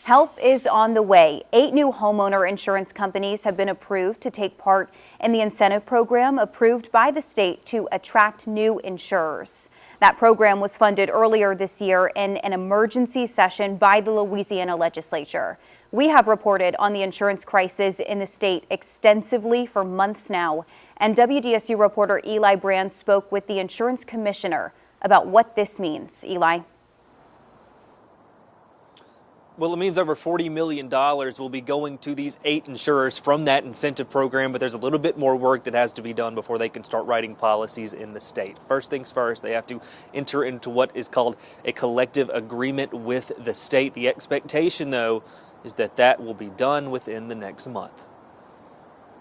Help is on the way. 8 new homeowner insurance companies have been approved to take part in the incentive program approved by the state to attract new insurers. That program was funded earlier this year in an emergency session by the Louisiana legislature. We have reported on the insurance crisis in the state extensively for months now, and WDSU reporter Eli Brand spoke with the insurance commissioner about what this means. Eli. Well, it means over $40 million will be going to these 8 insurers from that incentive program, but there's a little bit more work that has to be done before they can start writing policies in the state. First things first, they have to enter into what is called a collective agreement with the state. The expectation, though, is that that will be done within the next month.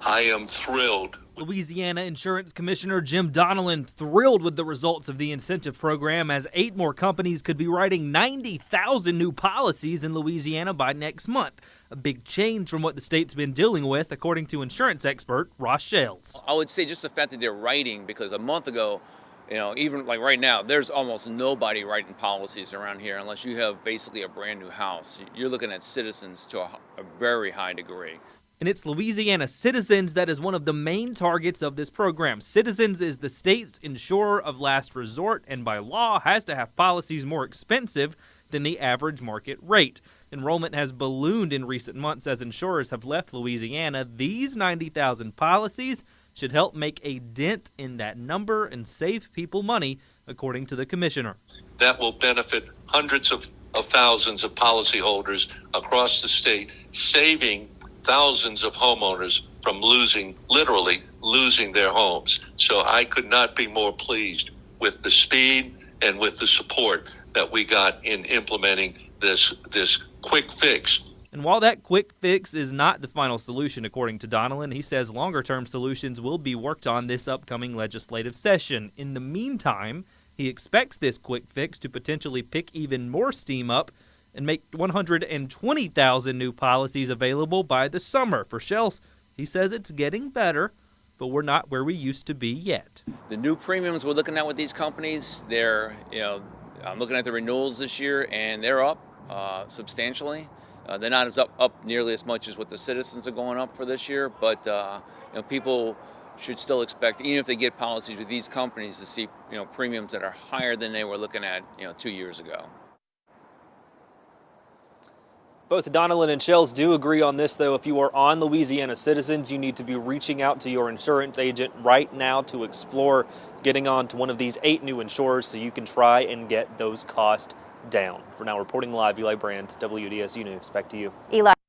I am thrilled. Louisiana Insurance Commissioner Jim Donelon thrilled with the results of the incentive program, as 8 more companies could be writing 90,000 new policies in Louisiana by next month. A big change from what the state's been dealing with, according to insurance expert Ross Shales. I would say just the fact that they're writing, because a month ago, even like right now, there's almost nobody writing policies around here unless you have basically a brand new house. You're looking at Citizens to a very high degree. And it's Louisiana Citizens that is one of the main targets of this program. Citizens is the state's insurer of last resort, and by law has to have policies more expensive than the average market rate. Enrollment has ballooned in recent months as insurers have left Louisiana. These 90,000 policies should help make a dent in that number and save people money, according to the commissioner. That will benefit hundreds of thousands of policyholders across the state, saving thousands of homeowners from literally losing their homes. So I could not be more pleased with the speed and with the support that we got in implementing this quick fix. And while that quick fix is not the final solution, according to Donelon, he says longer-term solutions will be worked on this upcoming legislative session. In the meantime, he expects this quick fix to potentially pick even more steam up and make 120,000 new policies available by the summer. For Shales, he says it's getting better, but we're not where we used to be yet. The new premiums we're looking at with these companies, I'm looking at the renewals this year, and they're up substantially. They're not up nearly as much as what the Citizens are going up for this year, but people should still expect, even if they get policies with these companies, to see premiums that are higher than they were looking at 2 years ago. Both Donelon and Shales do agree on this, though. If you are on Louisiana Citizens, you need to be reaching out to your insurance agent right now to explore getting on to one of these 8 new insurers so you can try and get those costs down. For now, reporting live, Eli Brand, WDSU News. Back to you. Eli.